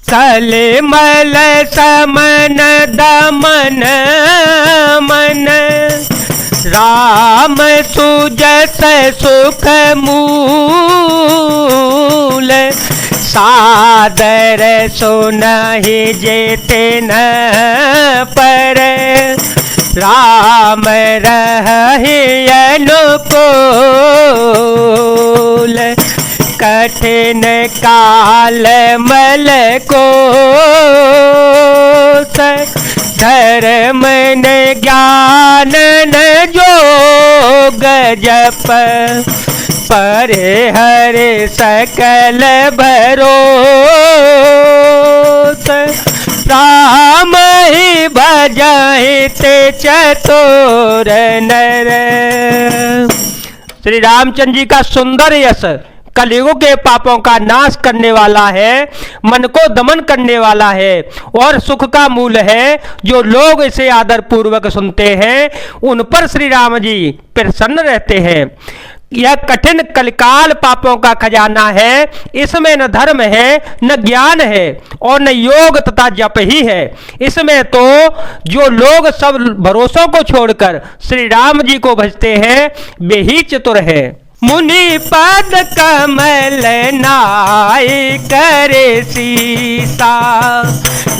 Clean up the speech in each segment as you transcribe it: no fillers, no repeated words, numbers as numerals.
सलिमल समन दमन मन, राम सुजस सुख मूल, सादर सुनहि जेते न पर, राम रहहि अनुकूल, कठिन काल मल को धर्म न ज्ञान न जोग जप, परे हरे सकल भरोस, राम ही भजहि ते चतुर नर। श्री रामचंद्र जी का सुंदर यश कलयुग के पापों का नाश करने वाला है, मन को दमन करने वाला है और सुख का मूल है। जो लोग इसे आदर पूर्वक सुनते हैं उन पर श्री राम जी प्रसन्न रहते हैं। यह कठिन कलिकाल पापों का खजाना है, इसमें न धर्म है न ज्ञान है और न योग तथा जप ही है। इसमें तो जो लोग सब भरोसों को छोड़कर श्री राम जी को भजते हैं वे ही चतुर है। मुनि पद कमल नाय करे सीसा,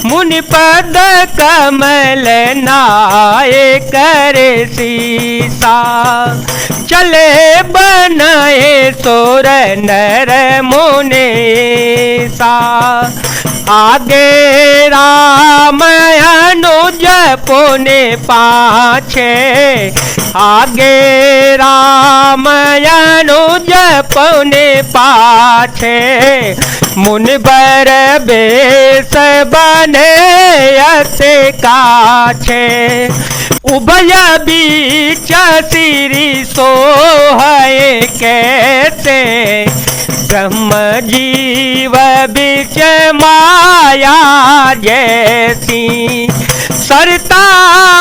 मुनि पद कमल नाय करे सीसा, चले बनाए सोर नर मुनीसा, आगे राम अनुज पुनि पाछे, आगे राम अनुज पुनि पाछे, मुनि बर बेस बने असे काछे, उभय बीच सिरि सोहय कैसे, ब्रह्म जीव बीच माया जैसी, सरता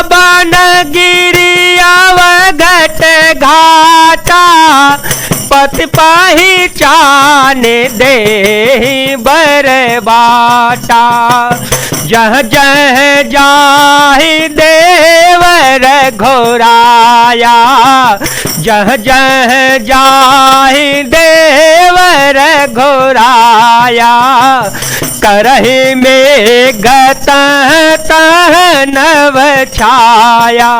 बन गिरी अवघट घाटा, पथ पहचान दे बर बाटा, जह जह जाहि देवर घोराया, जह जह जाहि देवर घोराया, करहि मेघ तह तह नव छाया,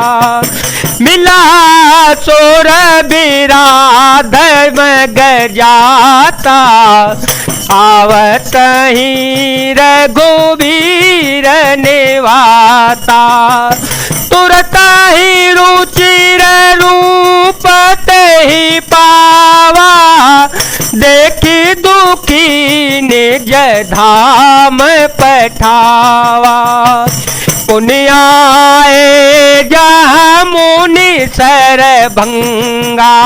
मिला सोर बिराधर्म गजाता, आवत ही रघुबीर निवाता, तुरत ही रुचिर रूप तेहि पावा, देखी दुखी निज धाम पठावा, पुण्याए जहाँ मुनि सर भंगा,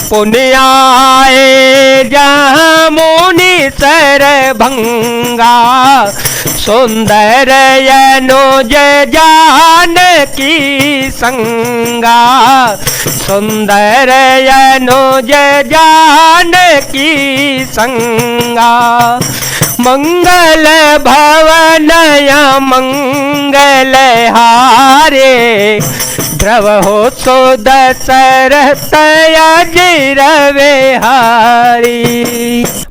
पुण्याए जहाँ मुनि सर भंगा, सुंदर अनुज जानकी संगा, सुंदर अनुज जानकी संगा, मंगल भवनय मंगल हारे, ध्रुव हो सो दशरथ अजिर विहारी।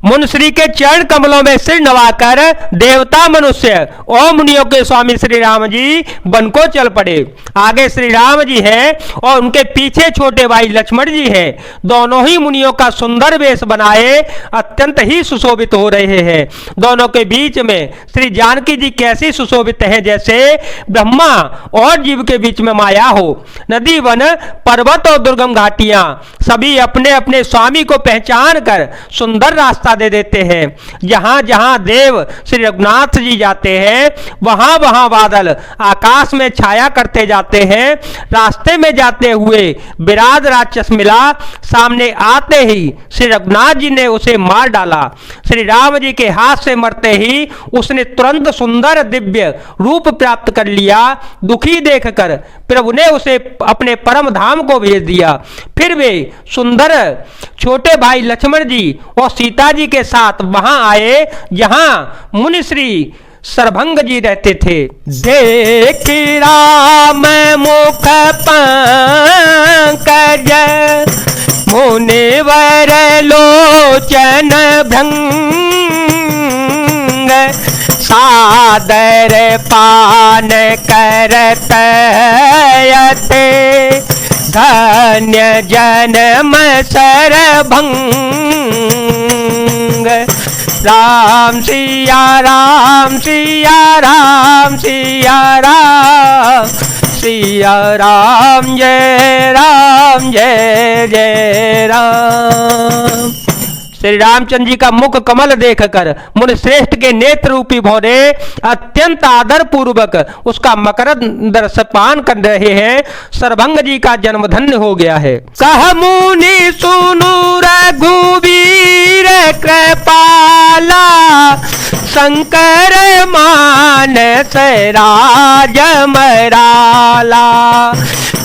मुनश्री के चरण कमलों में सिर नवाकर देवता मनुष्य और मुनियों के स्वामी श्री राम जी वन को चल पड़े। आगे श्री राम जी हैं और उनके पीछे छोटे भाई लक्ष्मण जी हैं। दोनों ही मुनियों का सुंदर वेश बनाए अत्यंत ही सुशोभित हो रहे हैं। दोनों के बीच में श्री जानकी जी कैसी सुशोभित हैं जैसे ब्रह्मा और जीव के बीच में माया हो। नदी वन पर्वत और दुर्गम घाटियां सभी अपने अपने स्वामी को पहचान कर सुंदर रास्ता दे देते हैं। जहां जहां देव श्री रघुनाथ जी जाते हैं वहां वहां बादल आकाश में छाया करते जाते हैं। रास्ते में जाते हुए विराट राक्षस मिला, सामने आते ही श्री रघुनाथ जी ने उसे मार डाला। श्री राम जी के हाथ से मरते ही उसने तुरंत सुंदर दिव्य रूप प्राप्त कर लिया। दुखी देखकर प्रभु ने उस से अपने परम धाम को भेज दिया। फिर वे सुंदर छोटे भाई लक्ष्मण जी और सीता जी के साथ वहां आए जहां मुनि श्री सरभंग जी रहते थे। देखी राम मुख पंकज मुनिवर लोचन भृंग सादर पान करत यते धन्य जन्म सरभंग। राम सिया राम सिया राम सिया राम सिया राम जय जय राम। श्री रामचंद्र जी का मुख कमल देखकर मुनि श्रेष्ठ के नेत्र रूपी भौरे अत्यंत आदर पूर्वक उसका मकरंद रस पान कर रहे हैं। सरभंग जी का जन्म धन्य हो गया है। कह मुनि सुनु रघुवीर कृपाला शंकर मानस राज मराला।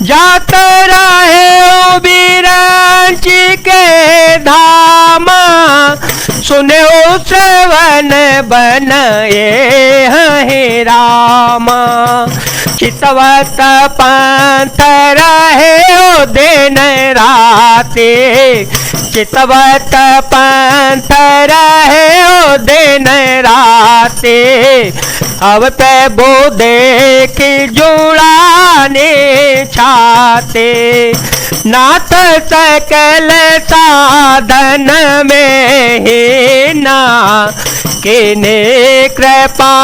जात रहे बिरंच के धामा सुने श्रवण बनाए हे रामा। चितवत पंथ रहे दिन राते चितवत पंथ रहे दिन राते। अब पे बो देख जुड़ाने छाते नाथ सकल साधन में ही ना किने कृपा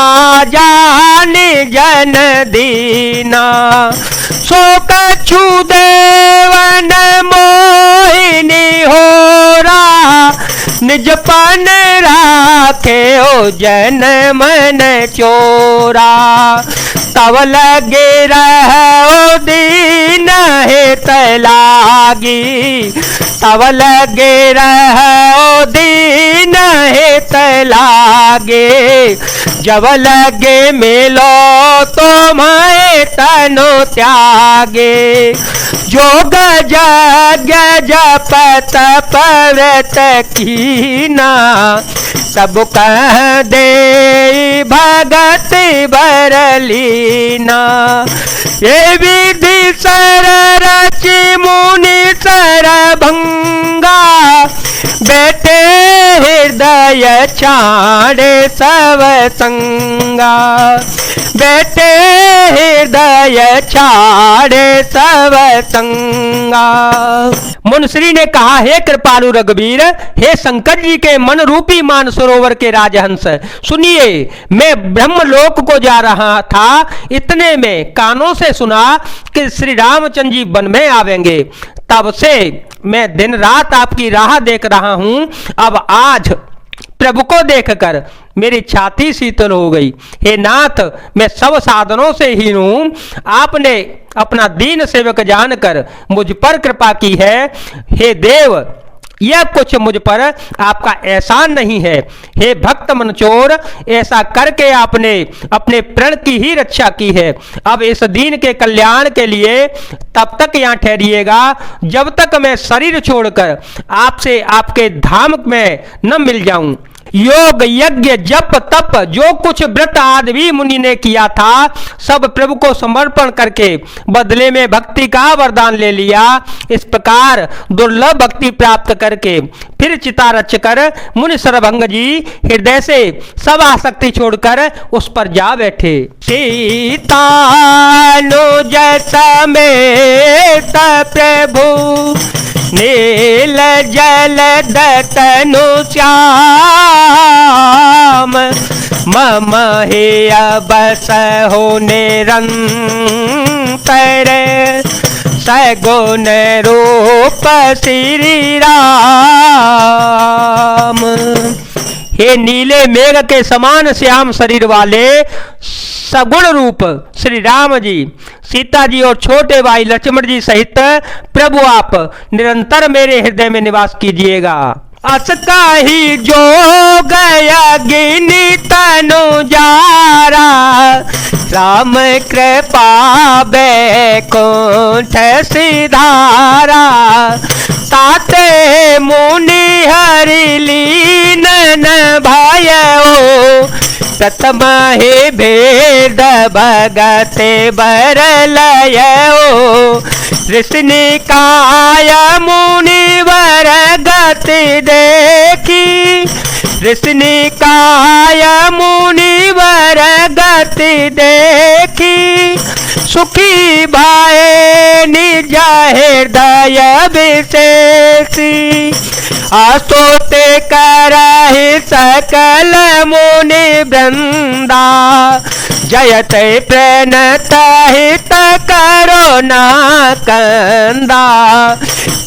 जान जन दीना। सो कछु देवन मोहिनी हो निज पन राखे ओ जन मन चोरा। तब लगे रहो दीन हित लागी तब लगे रहो दीन हित लागे। जब लगे मिलो तो मैं तनु त्यागे। जोग जग जप तप व्रत कीना सब कह दे भगत बरलीना। ये विधि सर रचि मुनि सरभंगा बैठे हृदय छाड़े सब संगा। बैठे हृदय छाड़े सब संगा। मुनश्री ने कहा, हे कृपालु रघुवीर, हे शंकर जी के मन रूपी मान सरोवर के राजहंस, सुनिए मैं ब्रह्मलोक को जा रहा था। इतने में कानों से सुना कि श्री रामचंद्र जी वन में आवेंगे। तब से मैं दिन रात आपकी राह देख रहा हूं। अब आज प्रभु को देखकर मेरी छाती शीतल हो गई। हे नाथ, मैं सब साधनों से हीन हूं। आपने अपना दीन सेवक जानकर मुझ पर कृपा की है। हे देव, यह कुछ मुझ पर आपका एहसान नहीं है। हे भक्त मनचोर, ऐसा करके आपने अपने प्रण की ही रक्षा की है। अब इस दीन के कल्याण के लिए तब तक यहाँ ठहरिएगा जब तक मैं शरीर छोड़कर आपसे आपके धाम में न मिल जाऊं। योग यज्ञ जप तप जो कुछ व्रत आदि मुनि ने किया था सब प्रभु को समर्पण करके बदले में भक्ति का वरदान ले लिया। इस प्रकार दुर्लभ भक्ति प्राप्त करके फिर चिता रच कर मुनि सरभंग जी हृदय से सब आसक्ति छोड़कर उस पर जा बैठे। सीता अनुज समेत प्रभु नील जल दतनु श्याम मम हे बस हो निरंतर सगुण रूप श्री राम। हे नीले मेघ के समान श्याम शरीर वाले सगुण रूप श्री राम जी, सीता जी और छोटे भाई लक्ष्मण जी सहित प्रभु आप निरंतर मेरे हृदय में निवास कीजिएगा। असका ही जो गया गिनी तनु जारा राम कृपा बैकुंठ सिधारा, ताते मुनि हरि लीन भयो, प्रथम ही भेद भगत बरलयो, ऋषिनिकाय मुनिवर गति देखी, ऋषिनिकाय मुनिवर गति देखी, सुखी भाए निज हृदय विशेषी, आस्तोते करहि सकल मुनि वृंदा, जयत प्रणत हित करुणा कंदा,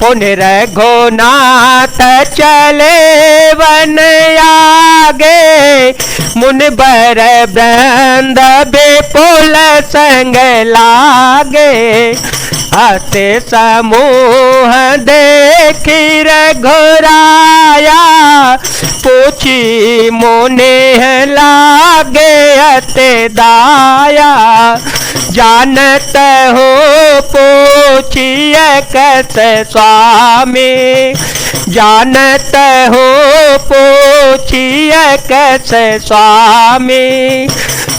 पुनि रघुनाथ चले वन आगे, मुनिवर वृंद विपुल संग लागे, हते समूह देखी रघुराया, पूछी मुनि लागे अति दाया, जानत हो पूछिए कस स्वामी, जानत हो पूछिए कस स्वामी,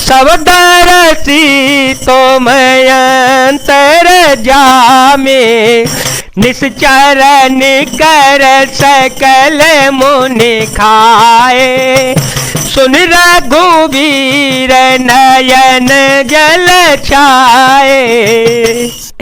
सब दरसी तुम अंतर जामे, निश्चर निकर सकल मुनि खाए, सुन रघुवीर नयन जल छाए।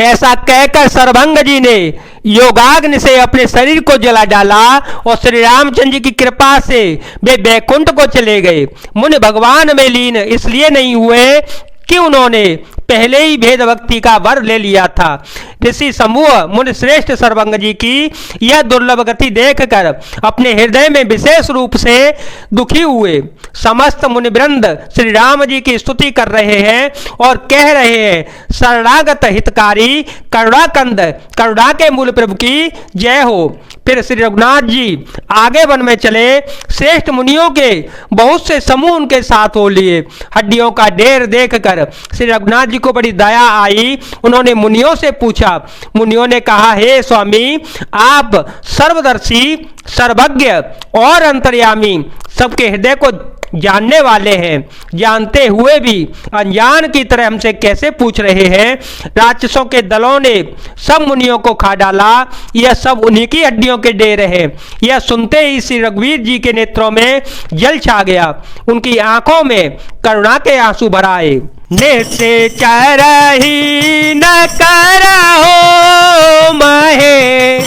ऐसा कहकर सर्वभंग जी ने योगाग्नि से अपने शरीर को जला डाला और श्री रामचंद्र जी की कृपा से वे बैकुंठ को चले गए। मुनि भगवान में लीन इसलिए नहीं हुए कि उन्होंने पहले ही भेद भक्ति का वर ले लिया था। ऋषि समूह मुनि श्रेष्ठ सर्वभंग जी की यह दुर्लभ गति देखकर अपने हृदय में विशेष रूप से दुखी हुए। समस्त मुनिवृंद श्री राम जी की स्तुति कर रहे हैं और कह रहे हैं, शरणागत हितकारी करुणाकंद करुणा के मूल प्रभु की जय हो। फिर श्री रघुनाथ जी आगे वन में चले। श्रेष्ठ मुनियों के बहुत से समूह उनके साथ हो लिए। हड्डियों का ढेर देखकर श्री रघुनाथ जी को बड़ी दया आई। उन्होंने मुनियों से पूछा। मुनियों ने कहा, हे स्वामी, आप सर्वदर्शी सर्वज्ञ और अंतर्यामी सबके हृदय को जानने वाले हैं, जानते हुए भी अनजान की तरह हमसे कैसे पूछ रहे हैं। राक्षसों के दलों ने सब मुनियों को खा डाला, यह सब उन्हीं की हड्डियों के ढेर हैं। यह सुनते ही श्री रघुवीर जी के नेत्रों में जल छा गया, उनकी आंखों में करुणा के आंसू भर आए। निश्चर ही न करहो महे,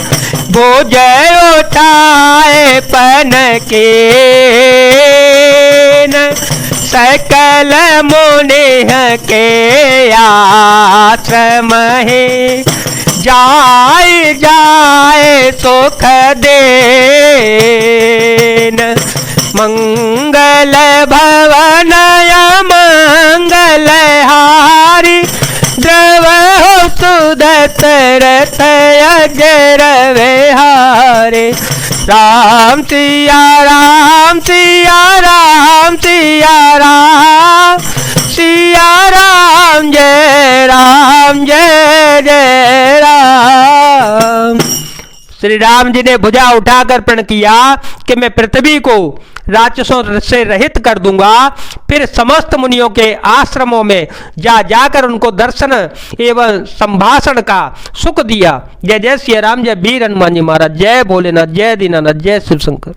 बोझ उठाए पन के, सकल मुनि के आश्रम है, जाय जाय सुख देन, मंगल भवन मंगल हारी, द्रव सुदशरथ अजर विहारे। राम सिया राम सिया राम सिया राम, सिया राम जय जय राम। श्री राम जी ने भुजा उठाकर प्रण किया कि मैं पृथ्वी को राक्षसों से रहित कर दूंगा। फिर समस्त मुनियों के आश्रमों में जाकर उनको दर्शन एवं संभाषण का सुख दिया। जय जय श्री राम, जय वीर हनुमान जी महाराज, जय भोलेनाथ, जय दीनानाथ, जय शिव शंकर।